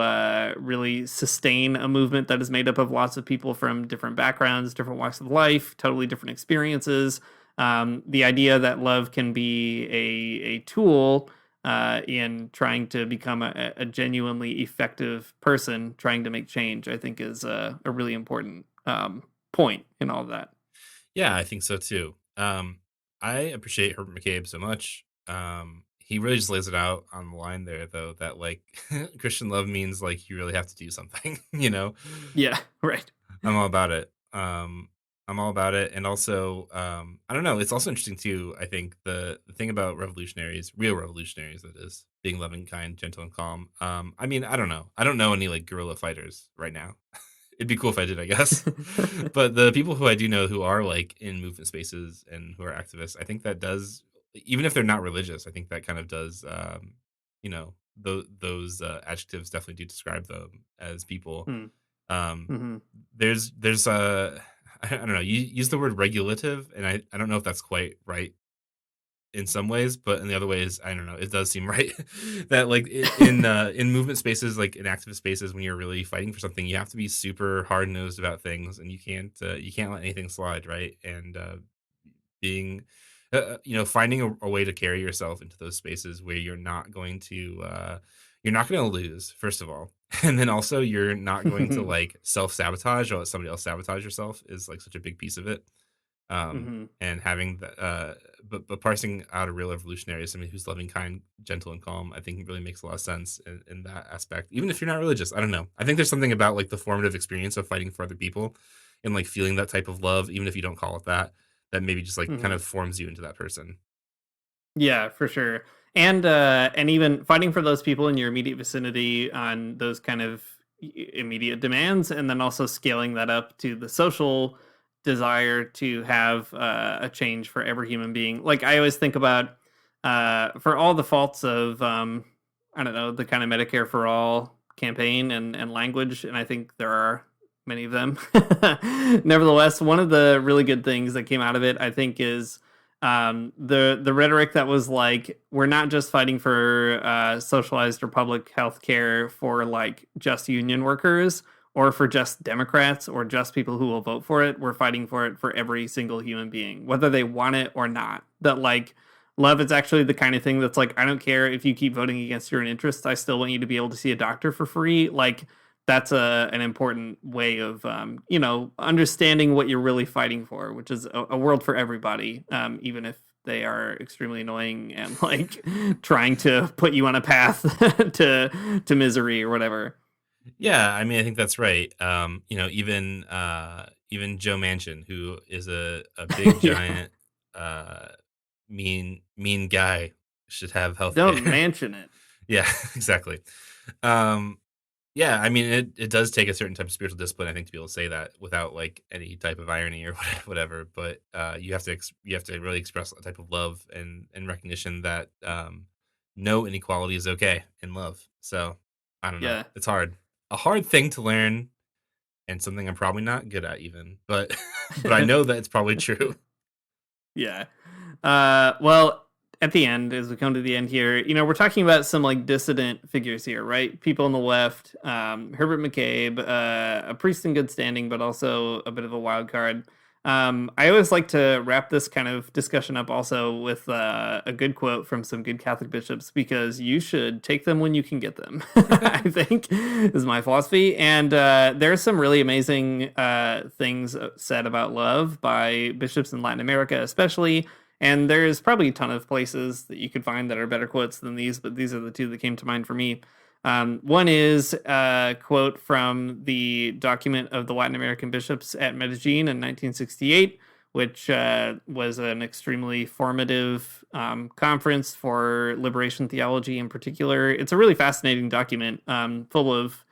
really sustain a movement that is made up of lots of people from different backgrounds, different walks of life, totally different experiences? The idea that love can be a tool in trying to become a genuinely effective person, trying to make change, I think is a really important point in all of that. Yeah, I think so too. I appreciate Herbert McCabe so much. He really just lays it out on the line there, though, that like Christian love means like you really have to do something, you know? Yeah, right. I'm all about it. I'm all about it. And also, I don't know, it's also interesting too, I think the thing about revolutionaries, real revolutionaries that is, being loving, kind, gentle, and calm. I mean, I don't know. I don't know any like guerrilla fighters right now. It'd be cool if I did, I guess. But the people who I do know who are like in movement spaces and who are activists, I think that does, even if they're not religious, I think that kind of does, you know, those adjectives definitely do describe them as people. Hmm. Um, there's I don't know, you use the word regulative, and I don't know if that's quite right in some ways, but in the other ways, I don't know, it does seem right that like in movement spaces, like in activist spaces, when you're really fighting for something, you have to be super hard nosed about things, and you can't let anything slide, right? And being you know, finding a way to carry yourself into those spaces where you're not going to lose, first of all, and then also you're not going to like self-sabotage or let somebody else sabotage yourself is like such a big piece of it. And having the but parsing out a real revolutionary as somebody who's loving, kind, gentle, and calm, I think really makes a lot of sense in that aspect, even if you're not religious. I don't know, I think there's something about like the formative experience of fighting for other people and like feeling that type of love, even if you don't call it that, that maybe just like kind of forms you into that person. Yeah, for sure. And even fighting for those people in your immediate vicinity on those kind of immediate demands, and then also scaling that up to the social desire to have a change for every human being. Like I always think about for all the faults of I don't know, the kind of Medicare for All campaign and language, and I think there are many of them. Nevertheless, one of the really good things that came out of it, I think, is the rhetoric that was like, we're not just fighting for socialized or public health care for like just union workers or for just Democrats or just people who will vote for it. We're fighting for it for every single human being, whether they want it or not. That like love is actually the kind of thing that's like, I don't care if you keep voting against your own interests, I still want you to be able to see a doctor for free. Like that's an important way of, you know, understanding what you're really fighting for, which is a world for everybody, even if they are extremely annoying and like trying to put you on a path to misery or whatever. Yeah, I mean, I think that's right. You know, even Joe Manchin, who is a big giant mean guy, should have health Don't mention it. Yeah, exactly. Yeah, I mean, it does take a certain type of spiritual discipline, I think, to be able to say that without like any type of irony or whatever. But you have to really express a type of love and recognition that no inequality is okay in love. So I don't know. Yeah. It's hard. A hard thing to learn, and something I'm probably not good at even. But but I know that it's probably true. Yeah. Well, at the end, as we come to the end here, you know, we're talking about some like dissident figures here, right? People on the left, Herbert McCabe, a priest in good standing, but also a bit of a wild card. I always like to wrap this kind of discussion up also with a good quote from some good Catholic bishops, because you should take them when you can get them, I think is my philosophy. And there's some really amazing things said about love by bishops in Latin America, especially. And there's probably a ton of places that you could find that are better quotes than these, but these are the two that came to mind for me. One is a quote from the document of the Latin American bishops at Medellin in 1968, which was an extremely formative conference for liberation theology in particular. It's a really fascinating document, full of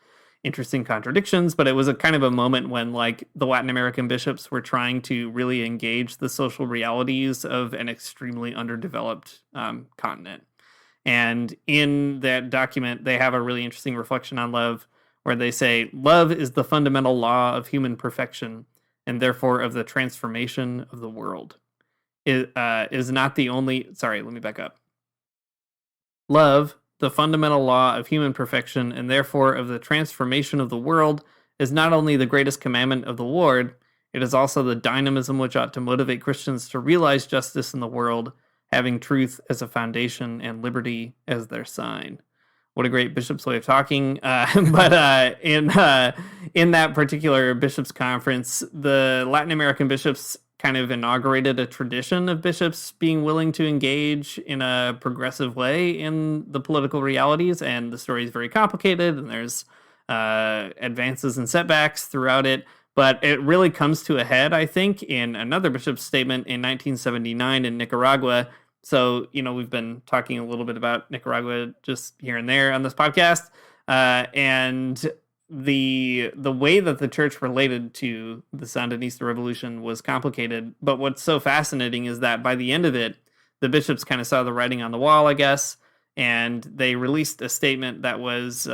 interesting contradictions, but it was a kind of a moment when like the Latin American bishops were trying to really engage the social realities of an extremely underdeveloped continent. And in that document, they have a really interesting reflection on love, where they say, love is the fundamental law of human perfection, and therefore of the transformation of the world. It is not the only... Sorry, let me back up. Love, the fundamental law of human perfection, and therefore of the transformation of the world, is not only the greatest commandment of the Lord, it is also the dynamism which ought to motivate Christians to realize justice in the world, having truth as a foundation and liberty as their sign. What a great bishop's way of talking. But in that particular bishops' conference, the Latin American bishops kind of inaugurated a tradition of bishops being willing to engage in a progressive way in the political realities. And the story is very complicated, and there's advances and setbacks throughout it. But it really comes to a head, I think, in another bishop's statement in 1979 in Nicaragua. So, we've been talking a little bit about Nicaragua just here and there on this podcast. And the way that the church related to the Sandinista revolution was complicated. But what's so fascinating is that by the end of it, the bishops kind of saw the writing on the wall, I guess, and they released a statement that was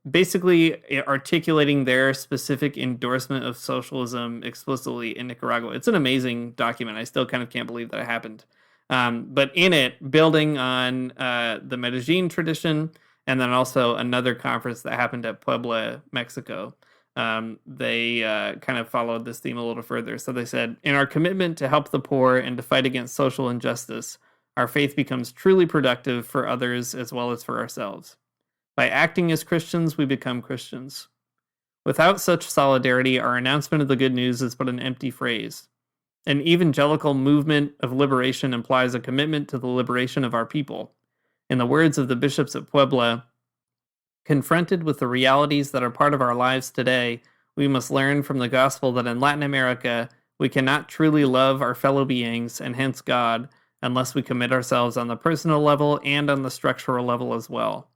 basically articulating their specific endorsement of socialism explicitly in Nicaragua. It's an amazing document. I still kind of can't believe that it happened. But in it, building on the Medellin tradition, and then also another conference that happened at Puebla, Mexico, they kind of followed this theme a little further. So they said, in our commitment to help the poor and to fight against social injustice, our faith becomes truly productive for others as well as for ourselves. By acting as Christians, we become Christians. Without such solidarity, our announcement of the good news is but an empty phrase. An evangelical movement of liberation implies a commitment to the liberation of our people. In the words of the bishops at Puebla, confronted with the realities that are part of our lives today, we must learn from the gospel that in Latin America, we cannot truly love our fellow beings, and hence God, unless we commit ourselves on the personal level and on the structural level as well.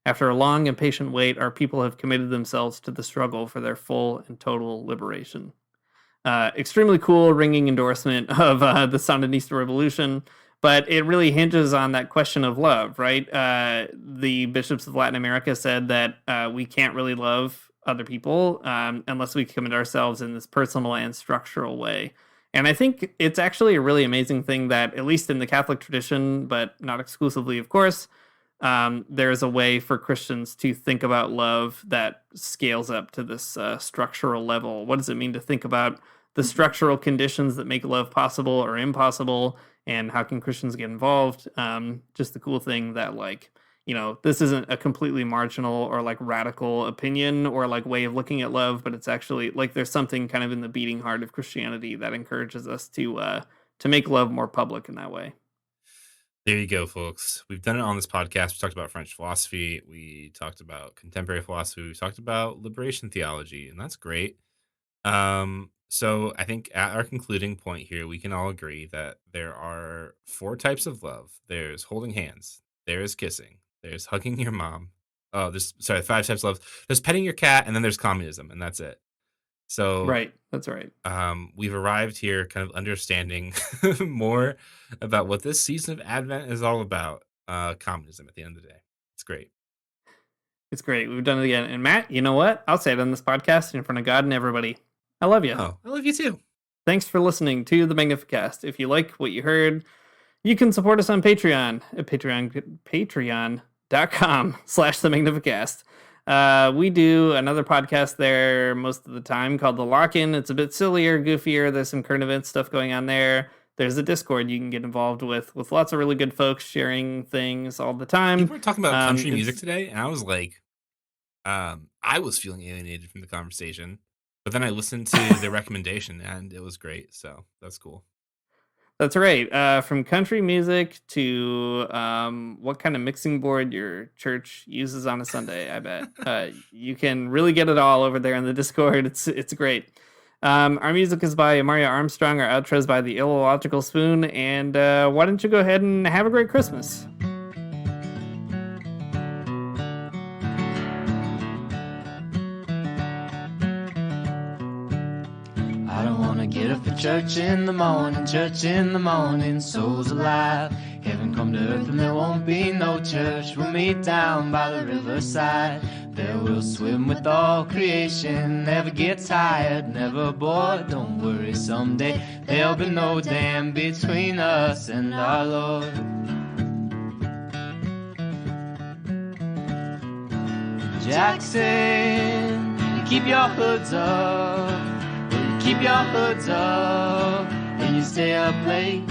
After a long and patient wait, our people have committed themselves to the struggle for their full and total liberation. Extremely cool, ringing endorsement of the Sandinista revolution, but it really hinges on that question of love, right? The bishops of Latin America said that we can't really love other people unless we commit ourselves in this personal and structural way. And I think it's actually a really amazing thing that, at least in the Catholic tradition, but not exclusively, of course, there's a way for Christians to think about love that scales up to this structural level. What does it mean to think about the structural conditions that make love possible or impossible, and how can Christians get involved? Just the cool thing that, like, this isn't a completely marginal or like radical opinion or like way of looking at love, but it's actually like there's something kind of in the beating heart of Christianity that encourages us to make love more public in that way. There you go, folks. We've done it on this podcast. We talked about French philosophy. We talked about contemporary philosophy. We talked about liberation theology, and that's great. So I think at our concluding point here, we can all agree that there are 4 types of love. There's holding hands. There's kissing. There's hugging your mom. Oh, 5 types of love. There's petting your cat, and then there's communism, and that's it. So right, that's right. We've arrived here kind of understanding more about what this season of Advent is all about. Communism at the end of the day. It's great. It's great. We've done it again. And Matt, you know what? I'll say it on this podcast in front of God and everybody. I love you. Oh, I love you too. Thanks for listening to the Magnificast. If you like what you heard, you can support us on Patreon at patreon.com/the Magnificast. We do another podcast there most of the time called The Lock-In. It's a bit sillier, goofier. There's some current event stuff going on there. There's a Discord you can get involved with lots of really good folks sharing things all the time. People were talking about country music today, and I was like, I was feeling alienated from the conversation. But then I listened to the recommendation, and it was great. So that's cool. That's right. From country music to what kind of mixing board your church uses on a Sunday, I bet. You can really get it all over there in the Discord. It's great. Our music is by Mario Armstrong. Our outro is by The Illogical Spoon. And why don't you go ahead and have a great Christmas? I don't wanna get up for church in the morning, souls alive. Heaven come to earth and there won't be no church. We'll meet down by the riverside. There we'll swim with all creation. Never get tired, never bored. Don't worry, someday there'll be no dam between us and our Lord. Jackson, keep your hoods up. Keep your hoods up and you stay up late.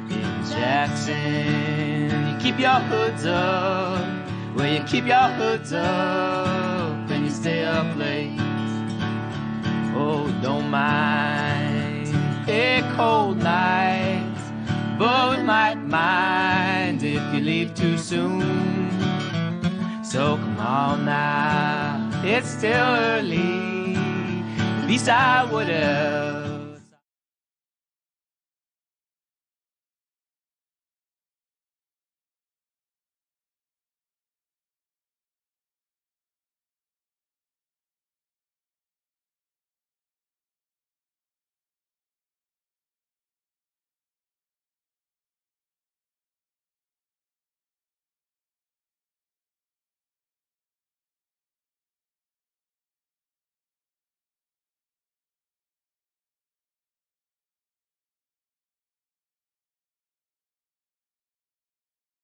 In Jackson, you keep your hoods up. Well, you keep your hoods up and you stay up late. Oh, don't mind a cold night, but we might mind if you leave too soon. So come on now, it's still early. At least I would have